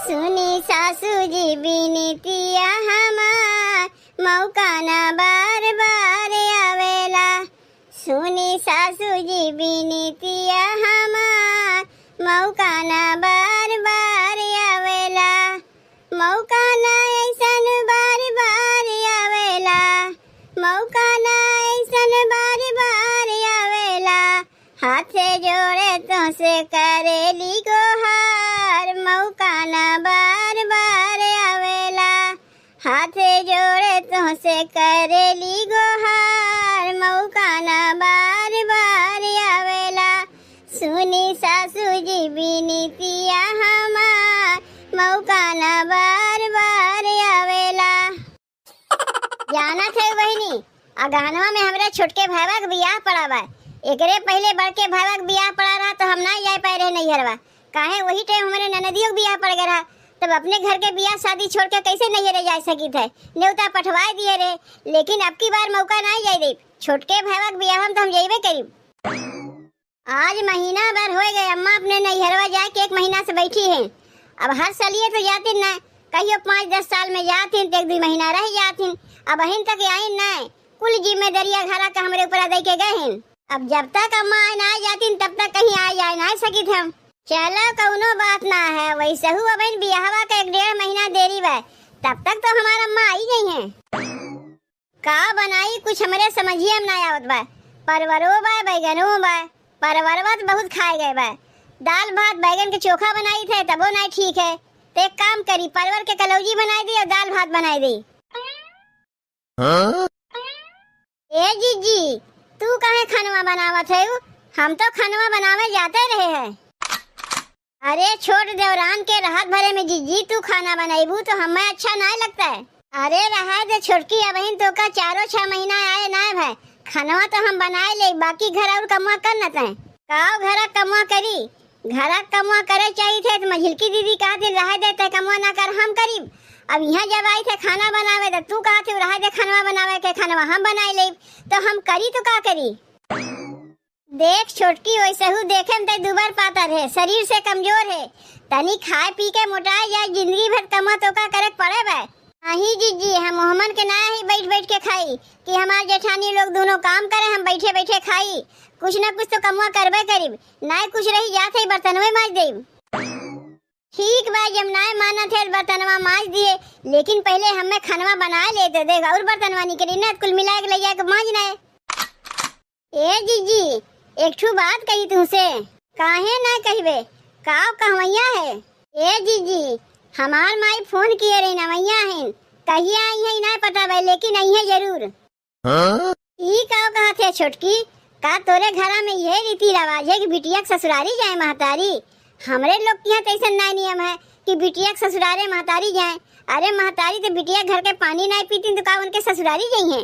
सुनी सासू जी बिनतिया हमार, मौका ना बार बार आवेला। सुनी सासू जी बिनतिया हमार, मौका ना बार बार आवेला। मौका ना ऐसन बार बार आवेला, मौका ना ऐसन बार बार आवेला। हाथ जोड़े तो से करेली गोहार, मौका ना बार बार आवेला। हाथ जोड़े तो से करेली गोहार, मौका ना बार बार आवेला। सुनी सासू जी बिनतिया हमार, मौका ना बार बार आवेला। जाना थे बहनी, अगहनवा में हमरा छोटके भाईवा के बियाह पड़ा बा। एकरे पहले बड़के भाईवा के बियाह पड़ा रहा तो हम ना जाए पाए रहे नैहरवा। काहे वही टाइम हमारे ननदियों के बियाह पड़ गया रहा, तब अपने घर के बियाह शादी छोड़ के कैसे नैहरे जा सकी थे। न्योता पठवाए दिए रे, लेकिन अब की बार मौका ना जाए दे। छोटके भाईवा के बियाह हम तो हम जाइबे करीब। आज महीना भर हो गए अम्मा अपने नैहरवा जाए के 1 महीना से बैठी हैं। अब हर सालिए तो जाती न, कहियो 5-10 साल में जाती तो 1-2 महीना रह जाती। अब अहिन तक आई न, कुल जिम्मेदारियां घरा का हमरे ऊपर दे के गए हैं। अब जब तक अम्मा ना जाती तब तक कहीं आ जाए ना सकी थे हम। चलो कौनो बात ना है, वैसे हूँ अब बियाहवा का 1-1.5 महीना देरी बा, तब तक तो हमारा अम्मा आई गई हैं। का बनाई कुछ हमरे समझिए ना आवत बा। परवरो बा, बैगनो बा। परवरवा तो बहुत खाए गए बा। दाल भात बैगन के चोखा बनाई थे तबो नहीं ठीक है, तो एक काम करी परवर के कलौजी बनाई दी और दाल भात बनाई दी। ए जीजी, तू काहे खानवा बनावत है? हम तो खानवा बनावे जाते रहे हैं। अरे छोट देवरान के राहत भरे में जीजी तू खाना बनाईबू तो हमें अच्छा नहीं लगता है। अरे रहा दे छोटकी, अब तो का 4-6 महीना आए ना भाई। खानवा तो हम बनाए ले, बाकी घर और कमुआ कर न तय। काओ घर कमुआ करी, घर कमुआ करे चाहिए थे तो मझिलकी दीदी कहा थे रह देते कमुआ ना कर हम करीब। अब यहाँ जब आई थे खाना बनावे तो तू कहा थे रह दे खानवा बनावे के, खानवा हम बनाए ले तो हम करी तो का करी। देख छोटकी, वैसे हूँ देखे में दुबर पातर है, शरीर से कमजोर है। तनी खाए पी के मोटाए जाए, जिंदगी भर कमा तो का करे पड़े बा। नहीं जीजी, हम मोहम्मद के ना ही बैठ बैठ के खाई कि हमारे जेठानी लोग दोनों काम करे, हम बैठे बैठे खाई। कुछ न कुछ तो कमुआ करबे करीब, ना कुछ रही जाते बर्तन में मांज दे। ठीक बा, जब ना माना थे बर्तनवा मांज दिए, लेकिन पहले हमें खानवा बना ले तो देगा और बर्तनवा निकली ना, कुल मिला के ले जाके मांजना है। ए जीजी, एक ठू बात कही तुमसे, काहे ना कहबे, काव कहवैया है। ए जीजी, हमार माई फोन किए रही नवैया है, कहिया आई है ना पता भाई, लेकिन आई है जरूर। ई काव कहा थे छोटकी, का तोरे घरा में यह रीति रिवाज है कि बिटिया के ससुरारी जाए महतारी? हमरे लोग के यहाँ तो ऐसा ना नियम है कि बिटिया के ससुरारे महतारी जाए। अरे महतारी तो बिटिया घर के पानी नहीं पीती तो का उनके ससुरारी जाई है?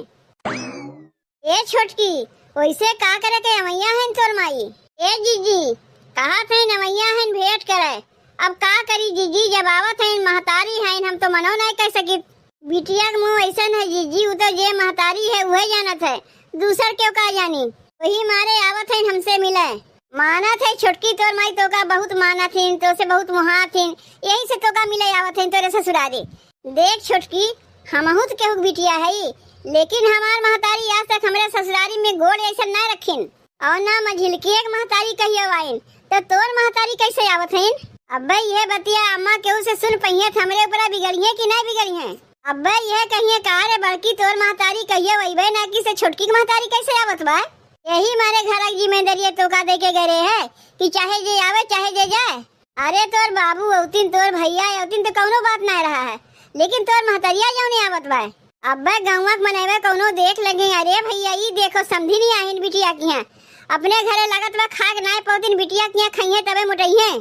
ए छोटकी, वैसे का करे के नवैया है तोर माई? ए जीजी, कहा थे नवैया है भेंट करे, अब का करी जीजी, जब आवत है महतारी है हम तो मनो नहीं कह सकी। बिटिया के मुँह ऐसा है जीजी, वो तो जे महतारी है वही जानत है, दूसर क्यों का जानी। वही मारे आवत है हमसे मिले। माना थे छोटकी तोर माई तो का बहुत माना थी, तो से बहुत मुहा थी, यही से तो का मिले आवत है तोरे ससुरारी। देख छोटकी, हमहू तो केहू बिटिया है, लेकिन हमार महतारी आज तक हमारे ससुरारी में गोड़ ऐसा ना रखिन और ना मझिलकी एक महतारी कहियो आइन, तो तोर महतारी कैसे आवत है? अब्बे ये बतिया अम्मा केहू से सुन पहिए हमरे ऊपर बिगड़ी है कि नहीं बिगड़ी है? अब्बे ये कहिए कहा रे बड़की तोर महतारी कहियो वही ना कि से छोटकी महतारी कैसे आवत बा? यही मारे घर की जिम्मेदारी तो का दे के गए है कि चाहे जे आवे चाहे जे जाए। अरे तोर बाबू औतिन तोर भैया औतिन तो कौनो बात ना रहा है, लेकिन तोर महतरिया जो नहीं आवत बा। अब्बे गौवा के मनेवे कौनो देख लगे, अरे भैया ये देखो समझी नहीं आहिन बिटिया की हैं, अपने घरे लागत बा खाक ना पौतिन बिटिया की खइए तबे मोटइए।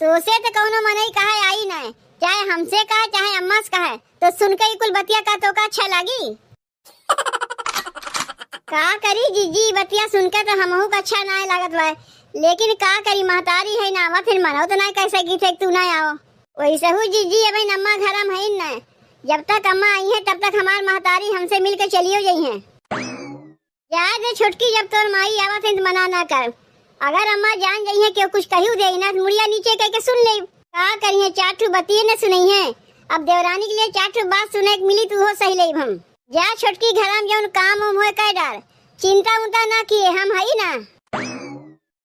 तो से तो कौनो मनई कहे आई ना, चाहे हमसे कहे चाहे अम्मा से कहे, तो सुन के कुल बतिया का तो का अच्छा लगी। का करी जीजी, बतिया सुन के तो हमहू का अच्छा ना लागत बा, लेकिन का करी महतारी है ना आवत, फिर मनो तो ना कैसे की थे तू ना आओ। वैसे हूँ जीजी, अब अम्मा घर में है ना, जब तक अम्मा आई है तब तक हमार महतारी हमसे मिलकर चलियो गई है। जाए दे छुटकी, जब तोर माई आवत है तो मना ना कर। अगर अम्मा जान गई है कि कुछ कहू दे ना, मुड़िया नीचे कह के सुन ले, का करिए, 4 ठो बतिये न सुनई है। अब देवरानी के लिए 4 ठो बात सुने के मिली तो हो सही लई हम। जा छोटकी घर में जौन काम उम होए कर डार, चिंता उंता ना किए, हम हई ना।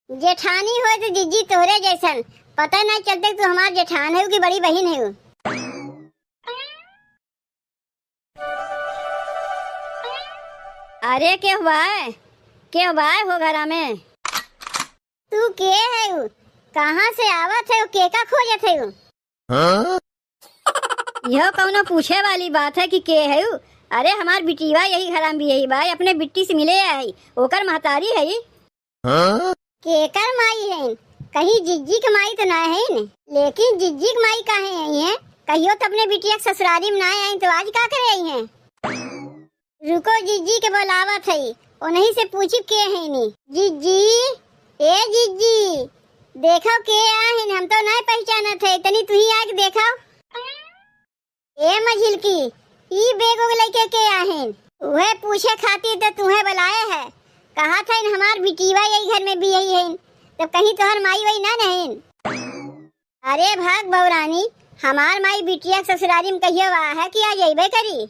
जेठानी होए तो जीजी तोहरे जैसन, पता नहीं चलते तू हमार जेठान है कि बड़ी बहन है। अरे क्या हुआ है, क्या हुआ है हो घरा में? तू के है, कहाँ से आवत है, के का खोजत है? हाँ? यह कौनो पूछे वाली बात है कि के है? अरे हमार बिटिया यही घरा में भी यही भाई अपने बिट्टी से मिले आई, ओकर महतारी है। हाँ? केकर माई है? कहीं जिज्जी की माई तो ना है न? लेकिन जिज्जी की माई काहे आई है? कहियो तो अपने बिटिया के ससुरारी में ना आई तो आज का करे आई है? रुको, जिज्जी के बुलावत है, उन्हीं से पूछी के है नी। जिज्जी, ए जिज्जी, देखो के आहिन, हम तो नहीं पहचानत है, तनी तू ही आके देखो। ए मझिलकी, ई बेगो लेके के आहिन? उहे पूछे खातिर तो तुम्हें बुलाए है। कहा था इन हमार बिटिया यही घर में भी यही है, तब कहीं तोहर माई वही ना नहीं? अरे भाग बौरानी, हमार माई बिटिया ससुरारी में कहियो आ है कि आज अबे करी।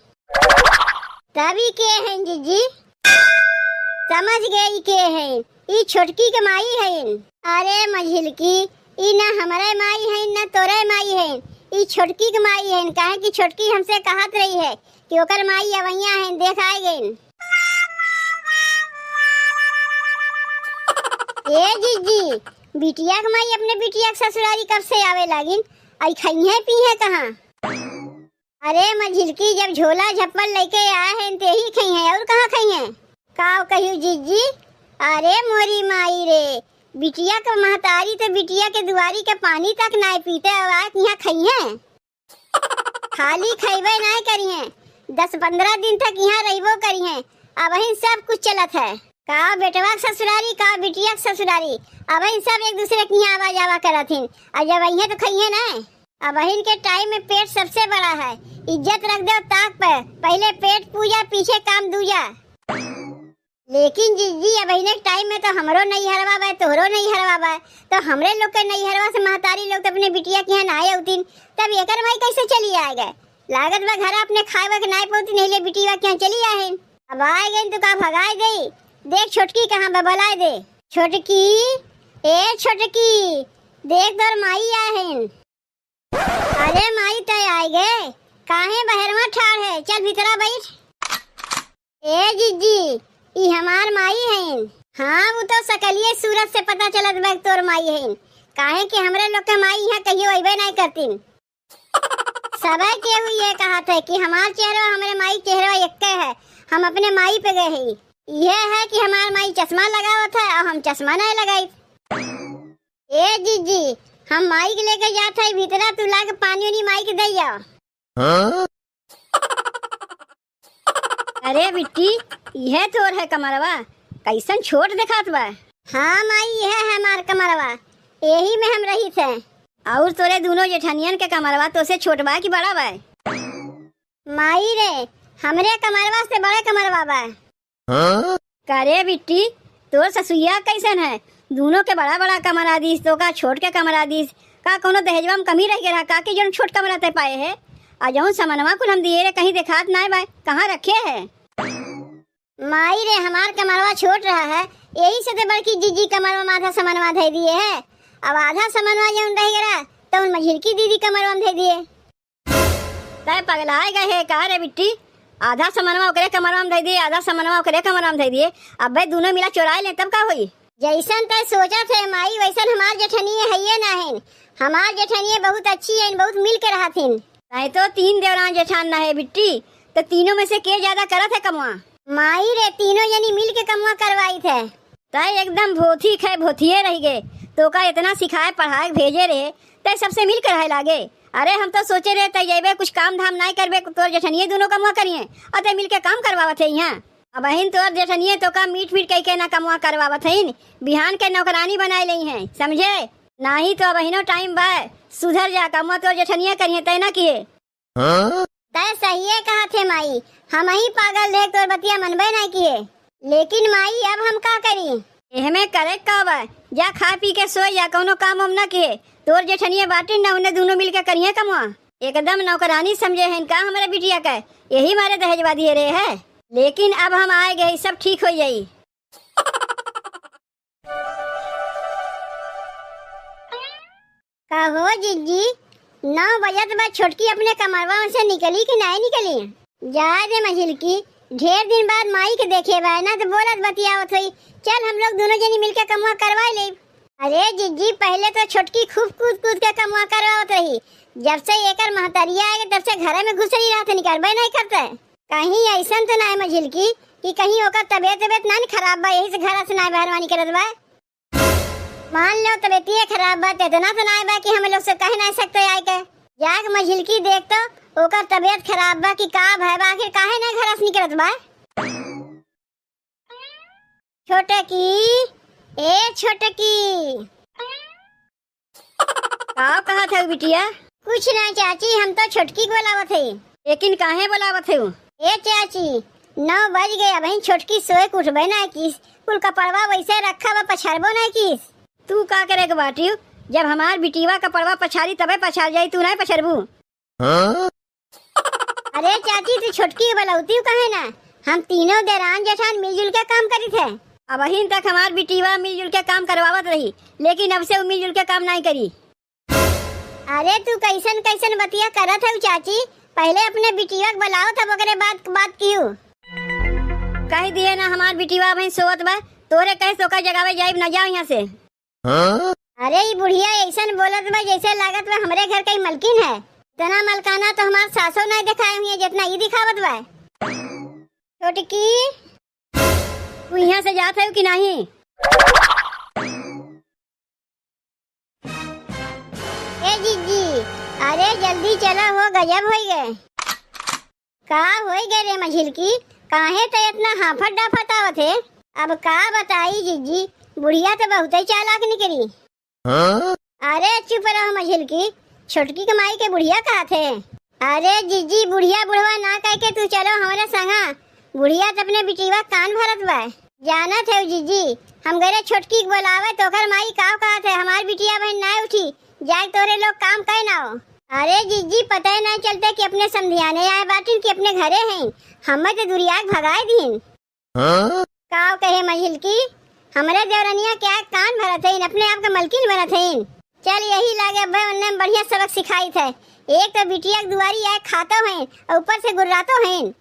तभी के हैं जीजी? समझ गई के हैं, ई छोटकी के माई है। अरे मझिलकी, ई ना हमारे माई है ना तोरे माई है, ई छोटकी के माई है। काहे कि छोटकी हमसे कहत रही है कि ओकर माई अवैया है, देखाए गई। ए जीजी, बिटिया के माई अपने बिटिया के ससुरारी कब से आवे लागिन? आई खई है पी है कहाँ? अरे मझिलकी, जब झोला झप्पल लेके आए हैं ते ही खई है, और कहाँ खई है? काव कहियो जीजी? अरे मोरी माई रे, बिटिया के महतारी तो बिटिया के दुआरी के पानी तक नहीं पीते, और यहाँ खई है? खाली खइबे नहीं करी है, 10-15 दिन तक यहाँ रहिबो करी है। अब ही सब कुछ चलत है, का बेटवा के ससुरारी, का बिटिया के ससुरारी, अब ही सब एक दूसरे की आवा जावा करत हैं। और जब वही तो खई है ना, अब ही के टाइम में पेट सबसे बड़ा है, इज्जत रख दो ताक पे, पहले पेट पूजा पीछे काम दूजा। लेकिन जीजी, अब ही टाइम में तो हमरो नहीं हरवा बा, तोहरो नहीं हरवा बा, तो हमरे लोग के नहीं हरवा से महतारी लोग तो अपने बिटिया के यहाँ नहाए उतिन, तब एकर भाई कैसे चली आएगा? लागत बा घर अपने खाए के नाय पोती नहीं ले बिटिया के यहाँ चली आए। अब आए गई तो का भगाए गई? देख छोटकी कहाँ बबलाए दे। छोटकी, ए छोटकी, देख तोर माई आए। अरे माई तय आए गए, काहे बहरवा ठाड़ है, चल भीतरा बैठ। ए जीजी, ई हमार माई है। हाँ, वो तो सकलिए सूरत से पता चलत बा तोर माई है। काहे कि हमरे लोग के माई यहाँ कहियो अइबे नहीं करतीन। सबे के हुई ये कहा था कि हमार चेहरा हमारे माई चेहरा एक है, हम अपने माई पे गए हैं। यह है कि हमार माई चश्मा लगावत है और हम चश्मा नहीं लगाई। ए जीजी, हम माई के लेके जाते हैं भीतरा, तू लाके पानी उनी माई के दे जाओ। हाँ? अरे बिट्टी, यह तोर है कमरवा, कैसन छोट दिखात बा। हाँ माई, यह है हमार कमरवा, यही में हम रही थे। और तोरे दोनों जेठनियन के कमरवा तो से छोट बा कि बड़ा बा? माई रे, हमरे कमरवा से बड़े कमरवा बा। हाँ? करे बिट्टी, तोर ससुइया कैसन है? दोनों के बड़ा बड़ा कमरा दीस, तो का छोट के कमरा दीस, का कोनो दहेजवा में कमी रह गया का कि जो छोट कमरा ते पाए है? आ जौन समनवा कुल हम दिए रे कहीं दिखात नहीं बा, कहाँ रखे है? माई रे, हमार कमरवा छोट रहा है, यही से तो बड़की जीजी कमरवा में आधा समनवा दे दिए है। अब आधा समनवा जौन रह गया तो उन मझिलकी दीदी कमरवा में दे दिए। तय पगलाए गए है का रे बिट्टी? आधा समनवा ओकरे कमरवा में दे दिए, आधा समनवा ओकरे कमरवा में दे दिए। अब भाई दोनों मिला चुराए ले तब का हुई? जैसन तय सोचा थे माई, वैसन हमार जेठनिए है ये ना है। हमार जेठनिए बहुत अच्छी है, बहुत मिल के रहा थी। नहीं तो 3 देवरान जेठान ना है बिट्टी, तो तीनों में से के ज्यादा करत है कमवा? माई रे, तीनों जनी मिल के कमवा करवाई थे। तय एकदम भोथी खे भोथिए रह गए, तो का इतना सिखाए पढ़ाए भेजे रे, तय सबसे मिल कर रहे लागे। अरे हम तो सोचे रहे तय जेबे कुछ काम धाम नहीं करबे, तोर जेठनिए दोनों कमवा करिए और तय मिल के काम करवावत है यहाँ। अब बहन तोर जेठनिए तो का मीट मीट कह के ना कमवा करवावत है, बिहान के नौकरानी बनाए ली है, समझे? नहीं तो बहनों टाइम बा, सुधर जा, कमवा तोर जेठनिए करिए तय ना किए। तय सही है कहा थे माई, हम ही पागल देख तोर बतिया मनबे नहीं किए। लेकिन माई, अब हम का करी? एहमे करे का बा, जा खा पी के सो जा, कोनो काम हम ना किए। तोर जेठनिया बाटी ना, उन्हें दोनों मिलके करिए कमवा। एकदम नौकरानी समझे हैं का हमारे बिटिया का, यही मारे दहेजवा दिए रहे है। लेकिन अब हम आए गए, सब ठीक हो जाई। कहो जीजी 9 बजे बाद छोटकी अपने कमरवा से निकली कि नहीं निकली? जा दे मझिल की, ढेर दिन बाद माई के देखे बा ना, तो बोलत बतियावत हुई। चल हम लोग दोनों जनी मिलके कमवा करवा ले। अरे जीजी पहले तो छोटकी खूब कूद कूद के कमवा करवावत रही। जब से एकर महतरिया आए तब से घर में घुस रही रहते, निकलबे नहीं करते। कहीं ऐसा तो नहीं मझिल की कि कहीं ओकर तबियत ना खराब बा, यही से घर से ना बहरवानी करत बा। मान लो तबियत खराब बा, इतना तो नहीं बा कि हम लोग से कह नहीं सकते आए के। जाग मझिल की देख तो ओकर तबियत खराब बा कि का भय बा, आखिर काहे नहीं घर से निकलत बा। छोटे की, ए छोटे की, का कहा था बिटिया? कुछ नहीं चाची, हम तो छोटकी को बुलावत है। लेकिन काहे बुलावत है? ए चाची 9 बज गए, अब छोटकी सोए उठबे नहीं किस, कुल कपड़वा वैसे रखा बा, पछाड़बो नहीं किस। तू का करे बाटी, जब हमार बिटिवा कपड़वा पछाड़ी तबे पछाड़ जाई, तू नहीं पछाड़बू। अरे चाची तू छोटकी बुलाउती कहे ना, हम तीनों देरान जेठान मिलजुल के काम करी थे। अब अहिन तक हमार बिटिवा मिलजुल के काम करवावत रही, लेकिन अब से वो मिलजुल के काम नहीं करी। अरे तू कैसन कैसन बतिया करत है चाची, पहले अपने बिटिया को बुलाओ तब ओकरे बात कियो। कह दिए ना हमार बिटिवा भाई सोवत बा, तोरे कहे सोकर जगावे जाइब ना, जाओ यहाँ से। अरे ये बुढ़िया ऐसन बोलत बा जैसे लागत बा हमरे घर का मलकिन है। इतना मलकाना तो हमार सासो नहीं दिखाए हुई है जितना ये दिखावत बा। छोटकी तू यहाँ से जात है कि नहीं? ए जीजी अरे जल्दी चला, हो गजब हो गए। का हो गए रे मझिल की, काहे तो इतना हाफत डाफत आवत है? अब का बताई जीजी, बुढ़िया तो बहुत ही चालाक निकली। अरे चुप रहो मझिल की, छोटकी कमाई के बुढ़िया कहा थे। अरे जीजी बुढ़िया बुढ़वा ना कह के तू चलो हमारे संगा, बुढ़िया तो अपने बिटिवा कान भरत बा। जाना थे जीजी, हम गए छोटकी को बोलावे तो कर माई का कहा थे हमारी बिटिया बहन ना उठी, जाए तोरे लोग काम कहे ना हो। अरे जीजी पता ही नहीं चलता कि अपने समझियाने आए बाटी कि अपने घरे हैं, हमें तो दुरिया भगाए दीन। का कहे मझिल की, हमारे देवरनिया क्या कान भरत है, अपने आप का मलकिन बनत है। चल यही लागे अब उन्ने बढ़िया सबक सिखाई थे। एक तो बिटिया की दुआरी आए खातो हैं और ऊपर से गुर्रातो हैं।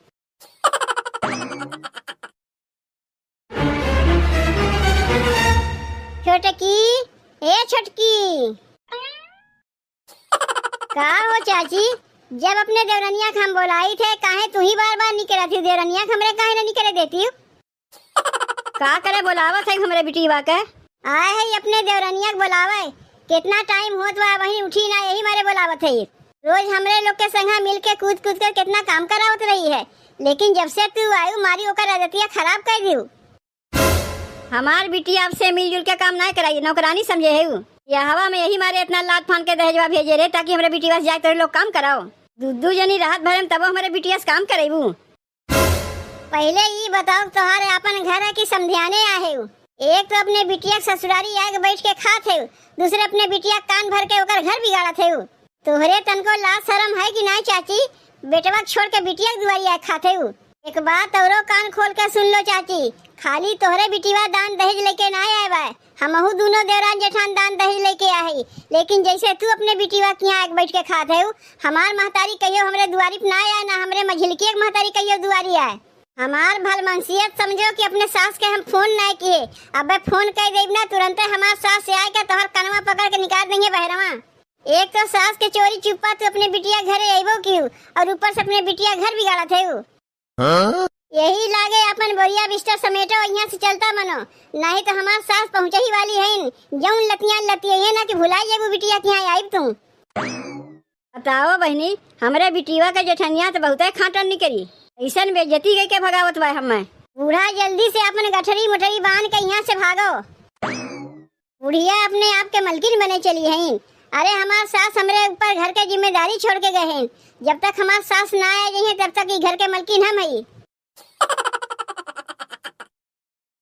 छोटकी, ए छोटकी, का हो चाची, जब अपने देवरनिया हम बोलाई थे काहे तू ही बार बार निकला थी, देवरनिया हमरे काहे ना निकले देती हो? का करे बोलावत है हमरे बिटिवा के? आए है अपने देवरनिया के बोलावे, कितना टाइम होत बा वही उठी ना, यही मारे बोलावत है। रोज हमरे लोग के संग मिल के कूद कूद कर कितना काम करावत रही है, लेकिन जब से तू आयु मारी ओकर आदतिया खराब कर दियो। हमार बिटिया अब से मिलजुल के काम नहीं कराई, नौकरानी समझे है। या हवा में यही मारे इतना लात फान के दहेजवा भेजे रे ताकि हमारे बिटिया से जाए तो लोग काम कराओ। दू जनी राहत भरे में तब हमारे बिटिया से काम करेबू। पहले ये बताओ तुम्हारे अपन घर है कि समझाने आए हो? एक तो अपने बिटिया ससुरारी आके बैठ के खाते हो, दूसरे अपने बिटिया कान भर के ओकर घर बिगाड़त हो। तोहरे तन को लाज शर्म है कि नहीं चाची, बेटवा छोड़ के बिटिया की दुआरी आके खाते हो। एक बात औरो कान खोल के सुन लो चाची, खाली तोहरे बिटिवा दान दहेज लेके ना आए बा, हमहू दोनों देवरान जेठान दान दहेज लेके आए। लेकिन जैसे तू अपने बिटिवा के यहाँ बैठ के खाते हो, हमार महतारी कहियो हमरे दुआरी पे ना आए, ना हमरे मझिलकी एक महतारी कहियो दुआरी आए। हमार भलमनसियत समझो कि अपने सास के हम फोन नहीं किए, अब फोन कर देब ना तुरंत हमार सास से आए के तोहर कनवा पकड़ के निकाल देंगे बहरवा। एक तो सास के चोरी चुपा तू अपने बिटिया घरे आइबो क्यों, और ऊपर से अपने बिटिया घर बिगाड़ा थे। यही लागे अपन बोरिया बिस्तर समेटो यहाँ से चलता मनो, नहीं तो हमार सास पहुँचे ही वाली है। जौन लतियां लतिये ना कि भुलाई वो बिटिया के यहाँ आइब तुम। बताओ बहनी, हमरे बिटिया का जेठनिया तो बहुत खाटन निकली, ऐसा बेइज्जती गई के भगावत बा। हमें बूढ़ा जल्दी से अपन गठरी मुठरी बांध के यहाँ से भागो। बुढ़िया अपने आप के मलकिन बने चली है। अरे हमार सास हमरे ऊपर घर के जिम्मेदारी छोड़ के गए हैं, जब तक हमार सास ना आ जाए तब तक ये घर के मलकिन हम है।